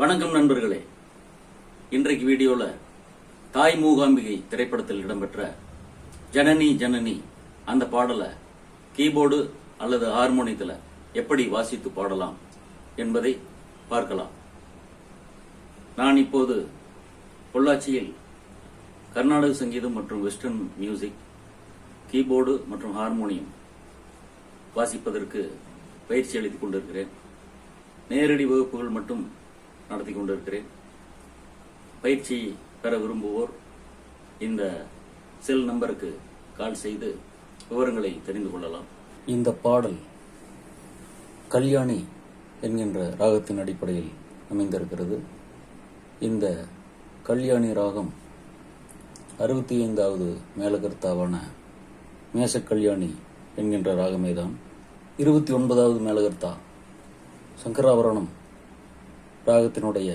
வணக்கம் நண்பர்களே. இன்றைக்கு வீடியோல தாய் மூகாம்பிகை திரைப்படத்தில் இடம்பெற்ற ஜனனி ஜனனி அந்த பாடலை கீபோர்டு அல்லது ஹார்மோனியத்தில் எப்படி வாசித்து பாடலாம் என்பதை பார்க்கலாம். நான் இப்போது பொள்ளாச்சியில் கர்நாடக சங்கீதம் மற்றும் வெஸ்டர்ன் மியூசிக் கீபோர்டு மற்றும் ஹார்மோனியம் வாசிப்பதற்கு பயிற்சி அளித்துக் கொண்டிருக்கிறேன். நேரடி வகுப்புகள் மட்டும் நடத்தி கொண்டிருக்கிறேன். பயிற்சி பெற விரும்புவோர் இந்த செல் நம்பருக்கு கால் செய்து விவரங்களை தெரிந்து கொள்ளலாம். இந்த பாடல் கல்யாணி என்கின்ற ராகத்தின் அடிப்படையில் அமைந்திருக்கிறது. இந்த கல்யாணி ராகம் 65வது மேலகர்த்தாவான மேசக்கல்யாணி என்கின்ற ராகமேதான். 29வது மேலகர்த்தா சங்கராபரணம் ராகத்தினுடைய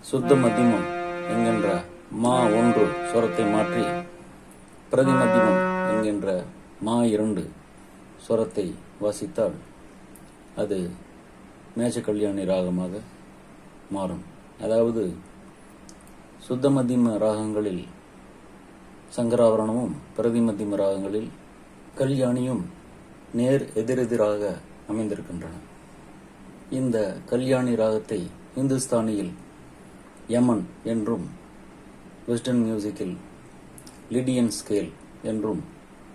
சுத்த மத்தியமம் என்கின்ற மா 1 ஸ்வரத்தை மாற்றி பிரதிமத்தியமம் என்கின்ற மா 2 ஸ்வரத்தை வாசித்தால் அது மேசக்கல்யாணி ராகமாக மாறும். அதாவது சுத்த மத்தியம ராகங்களில் சங்கராபரணமும் பிரதிமத்தியம ராகங்களில் கல்யாணியும் நேர் எதிரெதிராக அமைந்திருக்கின்றன. இந்த கல்யாணி ராகத்தை இந்துஸ்தானியில் யமன் என்றும் வெஸ்டர்ன் மியூசிக்கில் லிடியன் ஸ்கேல் என்றும்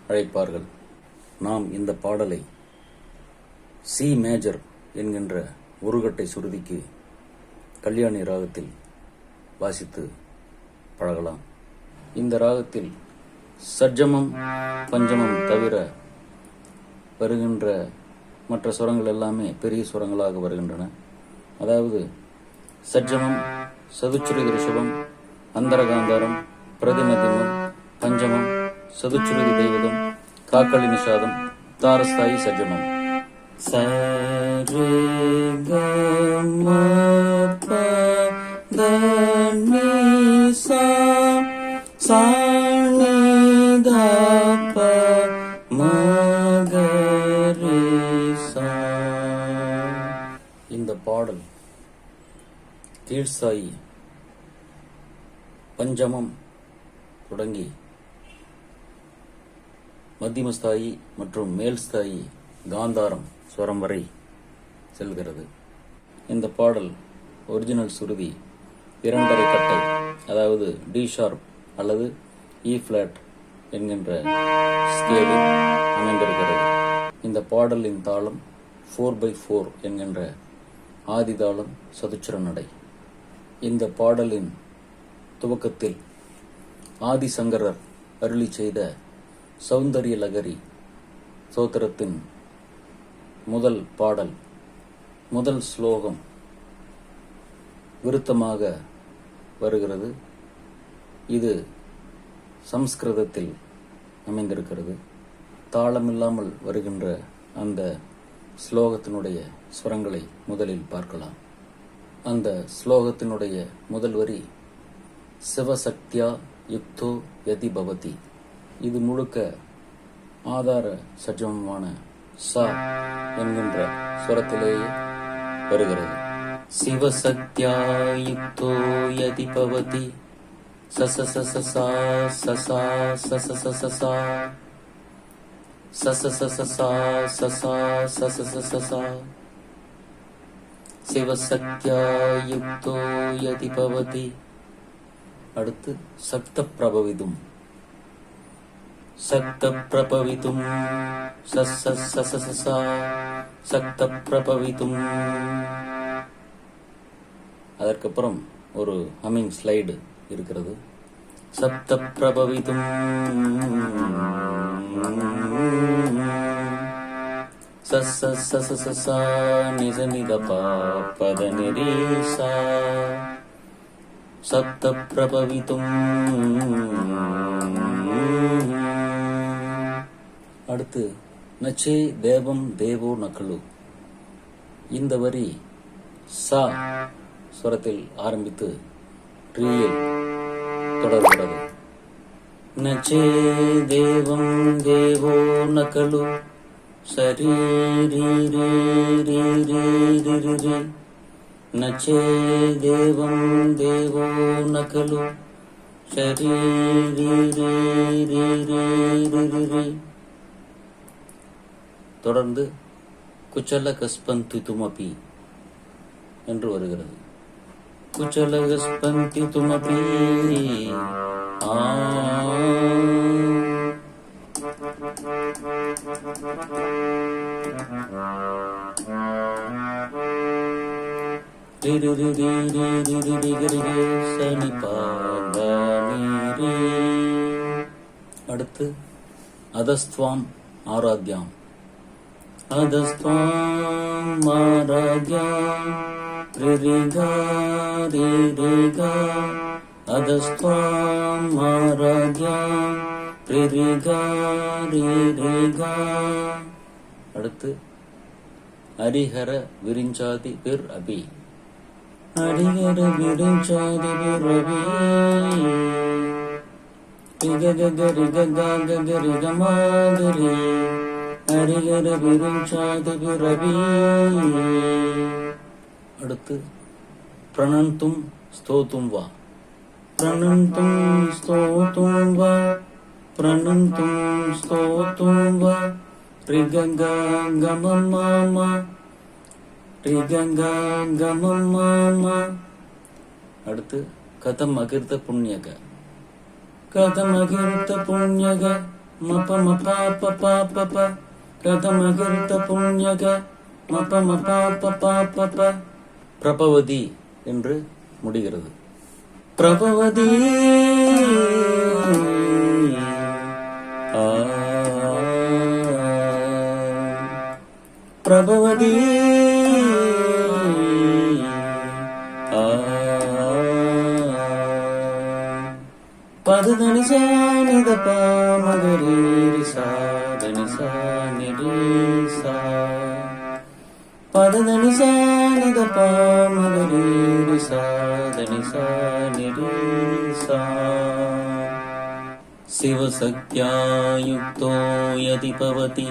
அழைப்பார்கள். நாம் இந்த பாடலை சி மேஜர் என்கின்ற ஒருகட்டை சுருதிக்கு கல்யாணி ராகத்தில் வாசித்து பழகலாம். இந்த ராகத்தில் சட்ஜமம் பஞ்சமம் தவிர வருகின்ற மற்ற சுரங்கள் எல்லாமே பெரிய சுரங்களாக வருகின்றன. அதாவது சட்ஜமம், சதுச்சுருதி ரிஷபம், அந்தரகாந்தாரம், பிரதிமத்தியமம், பஞ்சமம், சதுச்சுருதி தெய்வதம், காக்களி நிஷாதம், தாரஸ்தாயி சட்ஜமம். இந்த பாடல் கீழ்சாயி பஞ்சமம் தொடங்கி மத்தியமஸ்தாயி மற்றும் மேல்ஸ்தாயி காந்தாரம் ஸ்வரம் வரை செல்கிறது. இந்த பாடல் ஒரிஜினல் சுருதி 2½ கட்டை, அதாவது டி ஷார்ப் அல்லது இ பிளாட் என்கின்ற ஸ்கேலில் அமைந்திருக்கிறது. இந்த பாடலின் தாளம் 4/4 என்கின்ற ஆதிதாளம் சதுச்சுர நடை. இந்த பாடலின் துவக்கத்தில் ஆதிசங்கரர் அருளி செய்த சௌந்தரிய லகரி ஸ்தோத்திரத்தின் முதல் பாடல், முதல் ஸ்லோகம் விருத்தமாக வருகிறது. இது சம்ஸ்கிருதத்தில் அமைந்திருக்கிறது. தாளமில்லாமல் வருகின்ற அந்த ஸ்லோகத்தினுடைய ஸ்வரங்களை முதலில் பார்க்கலாம். அந்த ஸ்லோகத்தினுடைய முதல் வரி சிவசக்தியா யுக்தோ யதி பவதி. இது முழுக்க ஆதார சஜமமான சா என்கின்ற ஸ்வரத்திலேயே வருகிறது. சிவசக்தியா யுக்தோ யதி பவதி சசசசசா சசா சசசசசா சசசசசா சசா சசசசசா சிவசக்தியா யுக்தோ யதி பவதி. அடுத்து சக்த பிரபவிதும் சக்த பிரபவிதும் சசசசசா சக்த பிரபவிதும். அதற்கப்புறம் ஒரு ஹம்மிங் ஸ்லைடு இருக்கிறது. சப்த பிரபவிதும் சசசசசா நிசநிதபா பதநிரீசா சப்த பிரபவிதும். அடுத்து நச்சே தேவம் தேவோ நகலு. இந்த வரி சா ஸ்வரத்தில் ஆரம்பித்து ரீயில் தொடர்கிறது. நச்சே தேவம் தேவோ நகலு சரி ரி ரி ரி ரி ரி ரி நச்சே தேவம் தேவோ நகலு ஷரீரீரீரீரீரீரீ. தொடர்ந்து குச்சல கஸ்பந்தி துமபி என்று வருகிறது. குச்சல கஸ்பந்தி துமபி. அடுத்து அதஸ்துவாம் ஆராத்யாம். அதஸ்துவாம் ஆராத்யாம் ரிரிகா ரிரிகா. அதஸ்துவாம் ஆராத்யாம் ரிரிகா ரிரிகா. அடுத்து ஹரிஹர விரிஞ்சாதி பிர் அபி. ஹரிஹர விரிஞ்சாதி பிர் அபி. ரிககரிககரிகமாகரி. ஹரிஹர விரிஞ்சாதி பிர் அபி. அடுத்து பிரணந்தும் ஸ்தோத்தும் வா. பிரணந்தும் ஸ்தோத்தும் வா. பிரணந்தும் ஸ்தோத்தும் வா. ரிகங்கா கமம் மாமா. ரிகங்கா கமம் மாமா. அடுத்து கதம் அகிர்த புண்ணியக. கதம் அகிர்த புண்ணியக மப மபா பபா பப. கதம் அகிர்த புண்ணியக மப மபா பபா பப. பிரபவதி என்று முடிகிறது. பிரபவதி. பிரபவதி. பததனி சானித பாமகரி ரிசா தனி சானிரி சா. பததனி சானித பாமகரி ரிசா தனி சானிரி சா. சிவசக்த்யா யுக்தோ யதி பவதி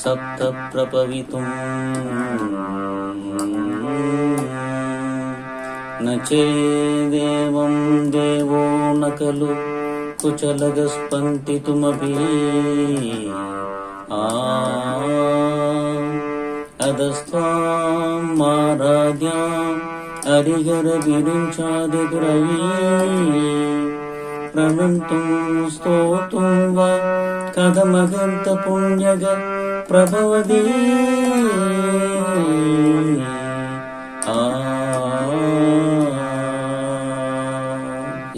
சப்த பிரபவிதும். நச்சே தேவம் தேவோ நகலு குச்சலகஸ்பந்தி துமபி. அதஸ்துவாம் ஆராத்யாம் ஹரிஹர விரிஞ்சாதி பிரவி. பிரணந்தும் ஸ்தோத்தும் வா. கதமகந்த புண்ணியக பிரபவதி.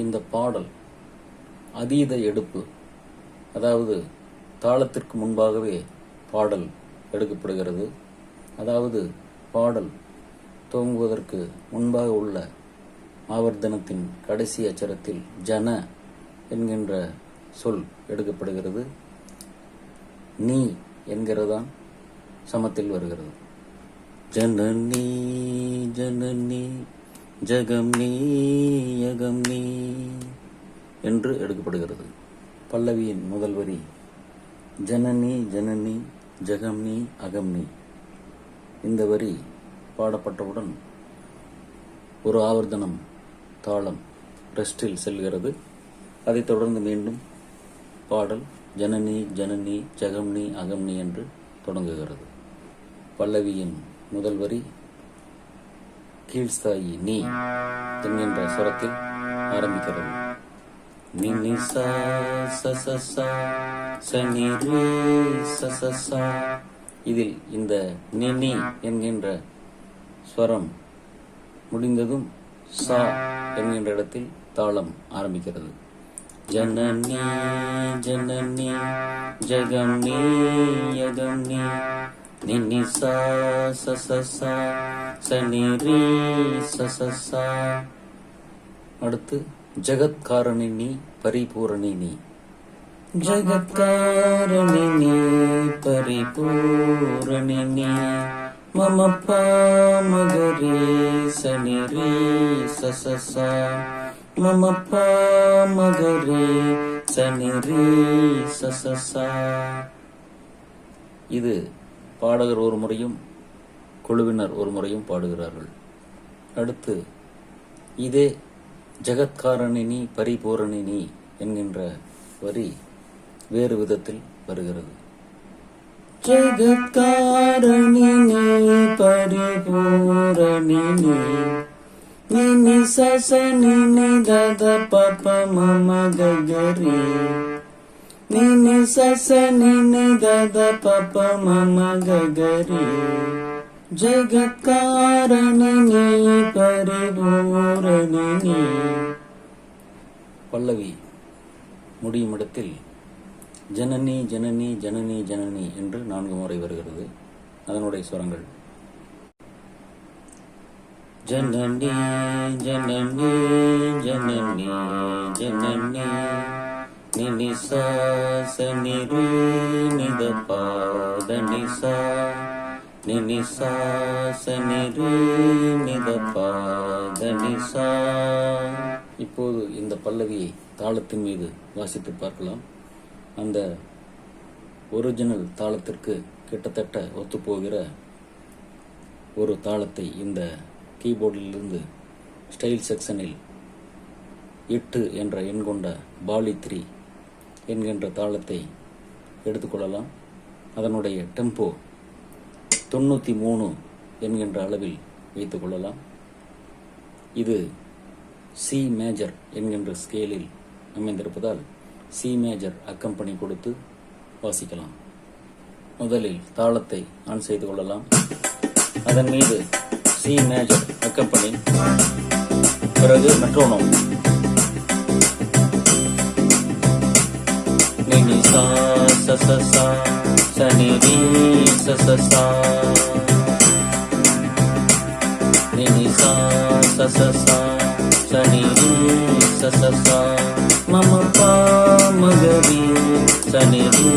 இந்த பாடல் அதீத எடுப்பு, அதாவது தாளத்திற்கு முன்பாகவே பாடல் எடுக்கப்படுகிறது. அதாவது பாடல் துவங்குவதற்கு முன்பாக உள்ள ஆவர்த்தனத்தின் கடைசி அச்சரத்தில் ஜன என்கின்ற சொல் எடுக்கப்படுகிறது. நீ என்கிறதான் சமத்தில் வருகிறது. ஜனனி ஜனனி ஜகம் நீ யகம் நீ என்று எடுக்கப்படுகிறது. பல்லவியின் முதல் வரி ஜனனி ஜனனி ஜகம் நீ அகம் நீ. இந்த வரி பாடப்பட்டவுடன் ஒரு ஆவர்த்தனம் தாளம் ரெஸ்டில் செல்கிறது. அதைத் தொடர்ந்து மீண்டும் பாடல் ஜனனி ஜனனி ஜகம்னி அகம்னி என்று தொடங்குகிறது. பல்லவியின் முதல் வரி கீழ்ஸ்தாயி நீ என்கின்ற சுரத்தில் ஆரம்பிக்கிறது. நினி சா சசசா சனிரி சசசா. இதில் இந்த நினி என்கின்ற ஸ்வரம் முடிந்ததும் சா என்கின்ற இடத்தில் தாளம் ஆரம்பிக்கிறது. ஜனனி ஜனனி ஜகம்னி யகம்னி நினி சா சசசா சனிரி சசசா. அடுத்து ஜகத்காரணினி பரிபூரணினி. ஜகத்காரணினி பரிபூரணினி மம பாமகரி சனிரி சசசா. மம பாமகரி சனிரி சசசா. இது பாடகர் ஒரு முறையும் குழுவினர் ஒரு முறையும் பாடுகிறார்கள். அடுத்து இதே ஜெகத்காரணினி பரிபூரணினி என்கின்ற வரி வேறு விதத்தில் வருகிறது. ஜெகத்காரணினி பரிபூரணினி நினி சச நினி தத பப மம ககரி நினி சச நினி தத பப மம ககரி ஜெகத்காரணினி பரிபூரணினி. பல்லவி முடியும் இடத்தில் ஜனனி ஜனனி ஜனனி ஜனனி என்று 4 முறை வருகிறது. அதனுடைய ஸ்வரங்கள் ஜனனி ஜனனி ஜனனி ஜனனி நினி சா சனி ரீ நித பாத நிசா நினி சா சனி ரீ நித பாத நிசா. இப்போது இந்த பல்லவியை தாளத்தின் மீது வாசித்து பார்க்கலாம். அந்த ஒரிஜினல் தாளத்திற்கு கிட்டத்தட்ட ஒத்துப்போகிற ஒரு தாளத்தை இந்த கீபோர்டிலிருந்து ஸ்டைல் செக்ஷனில் 8 என்ற எண் கொண்ட பாலி 3 என்கின்ற தாளத்தை எடுத்துக்கொள்ளலாம். அதனுடைய டெம்போ 93 என்கின்ற அளவில் வைத்துக் கொள்ளலாம். இது சி மேஜர் என்கின்ற ஸ்கேலில் அமைந்திருப்பதால் சி மேஜர் அக்கம்பனி கொடுத்து வாசிக்கலாம். முதலில் தாளத்தை ஆன் செய்து கொள்ளலாம். அதன் மீது சி மேஜர் அக்கம்பனி, பிறகு மெட்ரோனோம் நினி சா ச ச சா சனி ரீ ச ச சா நினி சா ச ச சா சனி ரீ ச ச சா மம பா மகரி சனி ரீ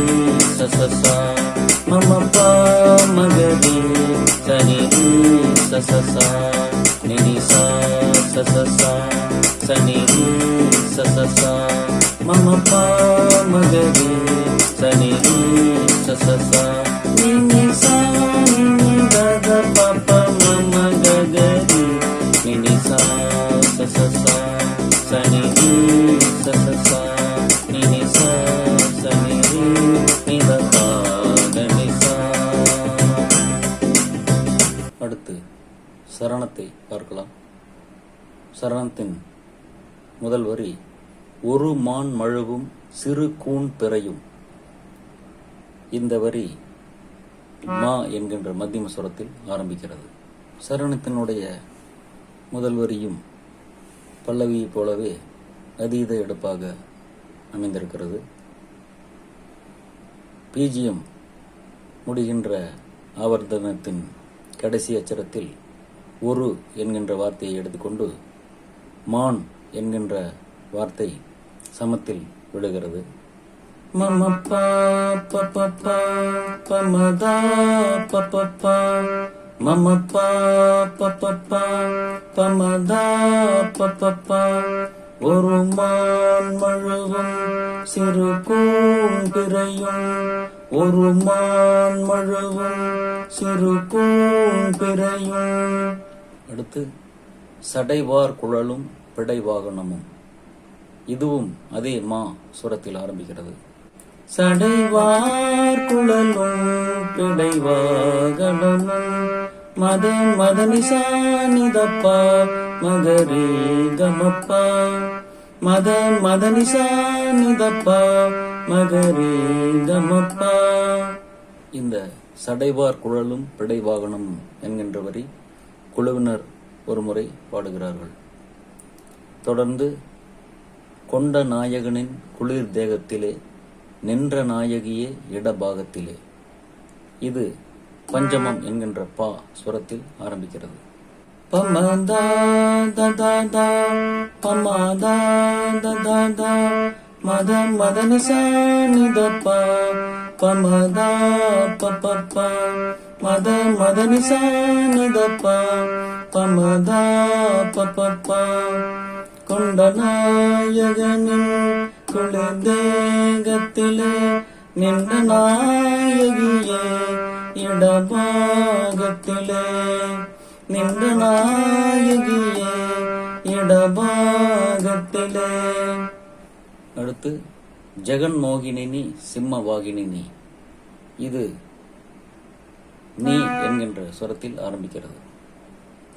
ச ச சா மம பா மகரி சனி ரீ ச ச சா நினி சா ச ச சா சனி ரீ ச ச சா மம பா மகரி சனி ரீ ச ச சா நினி சா நினி தத பப மம ககரி நினி சா ச ச சா சனி ரீ ச ச சா நினி சா சனி ரீ நித பாத நிசா. அடுத்து சரணத்தை பார்க்கலாம். சரணத்தின் முதல் வரி ஒரு மான் மழுவும் சிறு கூன் பிறையும். இந்த வரி மா என்கின்ற மத்தியம சுரத்தில் ஆரம்பிக்கிறது. சரணத்தினுடைய முதல் வரியும் பல்லவியைப் போலவே அதீத எடுப்பாக அமைந்திருக்கிறது. பீஜியம் முடிகின்ற ஆவர்த்தனத்தின் கடைசி அச்சரத்தில் ஒரு என்கின்ற வார்த்தையை எடுத்துக்கொண்டு மான் என்கின்ற வார்த்தை சமத்தில் விழுகிறது. மம பா ப ப பா பமதா ப ப பா மம பா ப ப பா பமதா ப ப பா ஒரு மான் மழுவும் சிறு கூன் பிறையும் ஒரு மான் மழுவும் சிறு கூன் பிறையும். அடுத்து சடைவார் குழலும் பிடைவாகனமும். இதுவும் அதே மா சுரத்தில் ஆரம்பிக்கிறது. சடைவார் குழலும் பிடைவாகனமும் மத மதனிசா நிதப்பா மகரி கமப்பா மத மதனிசா நிதப்பா மகரி கமப்பா. இந்த சடைவார் குழலும் பிடைவாகனமும் என்கின்ற வரி குழுவினர் ஒரு முறை பாடுகிறார்கள். தொடர்ந்து கொண்ட நாயகனின் குளிர் தேகத்திலே நின்ற நாயகியே இடபாகத்திலே. இது பஞ்சமம் என்கின்ற பா சுரத்தில் ஆரம்பிக்கிறது. பமதா ததா பமதா ததா மத மதனிசா நிதப்பா பமதா பப்ப மத மதனிசா நிதப்பா பமதா பப்ப கொண்ட நாயகனின் குளிர்தேகத்திலே நின்ற நாயகியே இடபாகத்திலே நின்ற நாயகியே இடபாகத்திலே. அடுத்து ஜெகன்மோகினி நீ சிம்மவாகினி நீ. இது நீ என்கின்ற ஸ்வரத்தில் ஆரம்பிக்கிறது.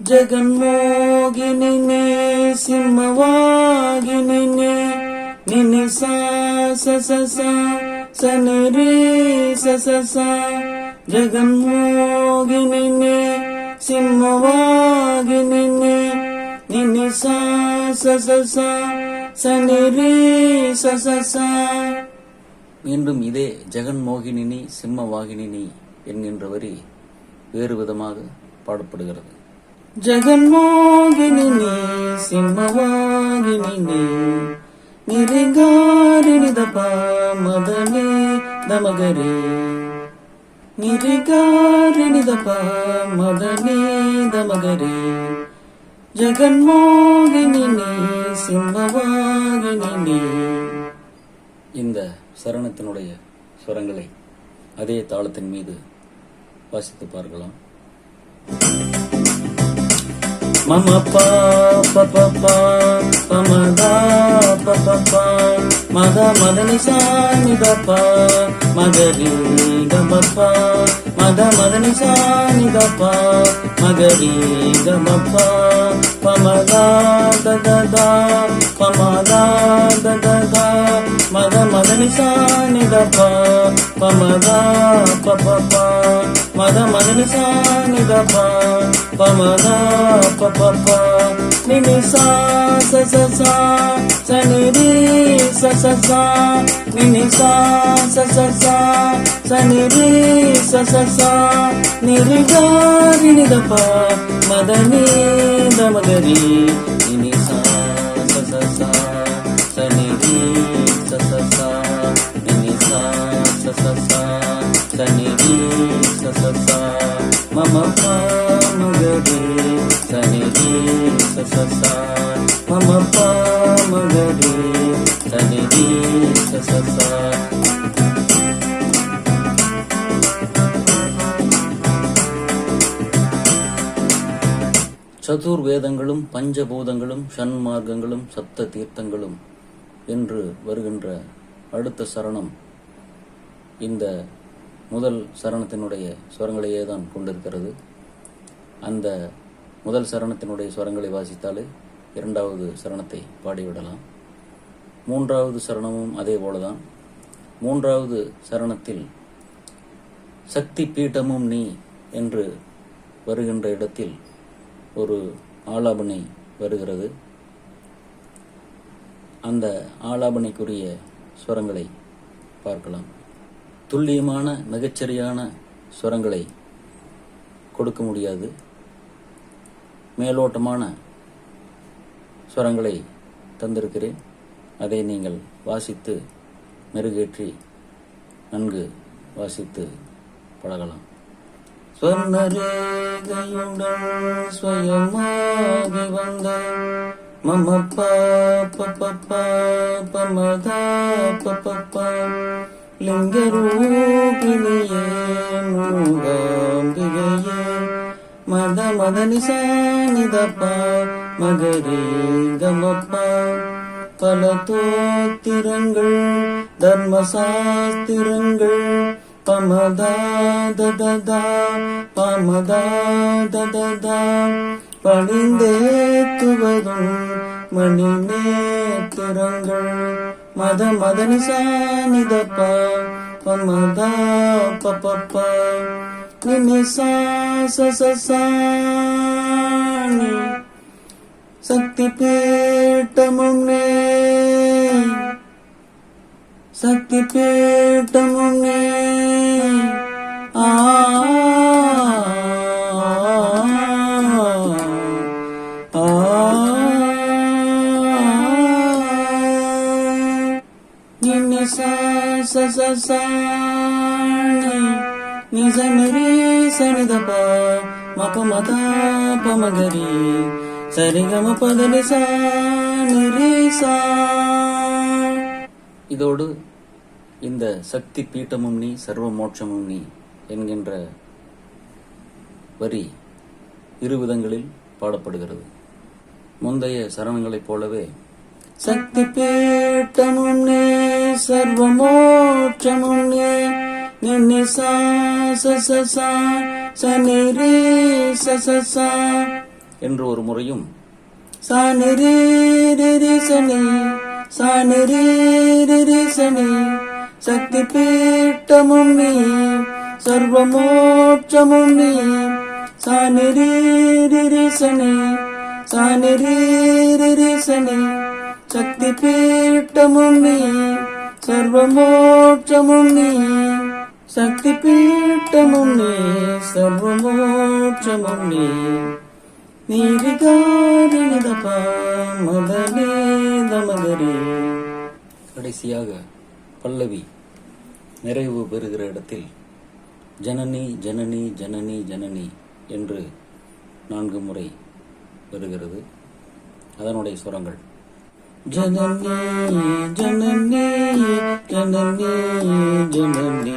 ஜெகன்மோகினி நீ சிம்மவாகினி நீ நினி சா ச ச சா சனி ரீ ச ச சா. ஜெகன்மோகினி நீ சிம்மவாகினி நீ நினி சா ச ச சா சனி ரீ ச ச சா. மீண்டும் இதே ஜெகன்மோகினி நீ சிம்மவாகினி நீ என்கின்ற வரி வேறு விதமாக பாடப்படுகிறது. ஜெகன்மோகினி நீ சிம்மவாகினி நீ நிரிகாரிணிதப மதனே தமகரே. நிரிகாரிணிதப மதனே தமகரே. ஜெகன்மோகினி நீ சிம்மவாகினி நீ. இந்த சரணத்தினுடைய ஸ்வரங்களை அதே தாளத்தின் மீது வாசித்து பார்க்கலாம். மம பா ப ப ப பமதா ப ப ப மத மதனி சா நித ப மகரி க ப ப மத மதனி சா நித ப மகரி க ப ப பமதா த த த பமதா த த த மத மதனி சா நித ப பமதா ப ப ப மத மதனி சா நித ப பமதா ப ப ப நினி சா ச ச சா சனி ரீ ச ச சா நினி சா ச ச சா சனி ரீ ச ச சா நிரி க ரி நி த ப மதனி தமகரி நினி சா ச ச சா சனி ரீ ச ச சா நினி சா ச ச சா சனி ரீ ச ச சா மம பா மகரி சனி ரீ ச ச சா மம பா மகரி சனி ரீ ச ச சா. சதுர்வேதங்களும் பஞ்சபூதங்களும் ஷண்மார்க்கங்களும் சப்த தீர்த்தங்களும் என்று வருகின்ற அடுத்த சரணம் இந்த முதல் சரணத்தினுடைய ஸ்வரங்களையே தான் கொண்டிருக்கிறது. அந்த முதல் சரணத்தினுடைய ஸ்வரங்களை வாசித்தாலே இரண்டாவது சரணத்தை பாடிவிடலாம். மூன்றாவது சரணமும் அதே போலதான். மூன்றாவது சரணத்தில் சக்தி பீட்டமும் நீ என்று வருகின்ற இடத்தில் ஒரு ஆலாபனை வருகிறது. அந்த ஆலாபனைக்குரிய ஸ்வரங்களை பார்க்கலாம். துல்லியமான மிகச்சரியான ஸ்வரங்களை கொடுக்க முடியாது. மேலோட்டமான ஸ்வரங்களை தந்திருக்கிறேன். அதை நீங்கள் வாசித்து மெருகேற்றி நன்கு வாசித்து பழகலாம். ஸ்வர்ணரேகையுடன் ஸ்வயமாகி வந்த மம ப ப ப ப பமதா ப ப ப லிங்கரூபிணியே மூகாம்பிகையே மத மதனி சா நித ப மகரி கமப்ப. பல தோத்திரங்கள் தர்மசாஸ்திரங்கள் பமதா தததா பமதா தததா பணிந்தேத்துவதும் மணி நேத்திரங்கள் மத மதனி சா நித ப பமதா ப ப ப நினி சா ச ச சா நி. சக்தி பீட்டமும் நீ சக்தி பீட்டமும் நீ ஆ நினி சா ச ச சா நி ச நி ரீ ச நி த ப ம ப ம த ப ம க ரி சரி க ம ப த நி சா நி ரீ சா. இதோடு இந்த சக்தி பீட்டமும் நீ சர்வ மோட்சமும் நீ என்கின்ற வரி இரு விதங்களில் பாடப்படுகிறது. முந்தைய சரணங்களைப் போலவே சக்தி பீட்டமும் நீ சர்வமோட்சமும் நீ நின்னி சா ச சனிரி ச என்று ஒரு முறையும் சானிரி சனி சானிரி சனி சக்தி பீட்டமும் நீ சர்வமோட்சமும் நீ சானிரி சனி சானிரி சனி சக்தி பீட்டமும் நீ சர்வமோட்சமும் நீ சக்தி பீட்டமும் நீ சர்வமோட்சமும் நீ நீரிகாரிதபா மதனே தமகரே. கடைசியாக பல்லவி நிறைவு பெறுகிற இடத்தில் ஜனனி ஜனனி ஜனனி ஜனனி என்று 4 முறை வருகிறது. அதனுடைய சுரங்கள் ஜனனி ஜனனி ஜனனி ஜனனி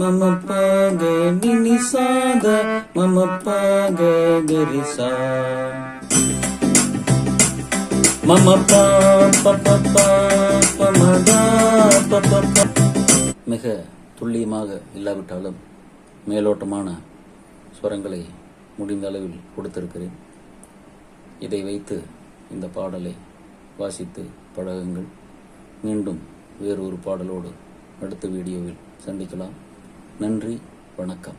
மம பாக நினி சாத மம பாக கரிசா மம பமதா மிக துல்லியமாக இல்லாவிட்டாலும் மேலோட்டமான ஸ்வரங்களை முடிந்த அளவில் கொடுத்திருக்கிறேன். இதை வைத்து இந்த பாடலை வாசித்து பழகுங்கள். மீண்டும் வேறு ஒரு பாடலோடு அடுத்த வீடியோவில் சந்திக்கலாம். நன்றி, வணக்கம்.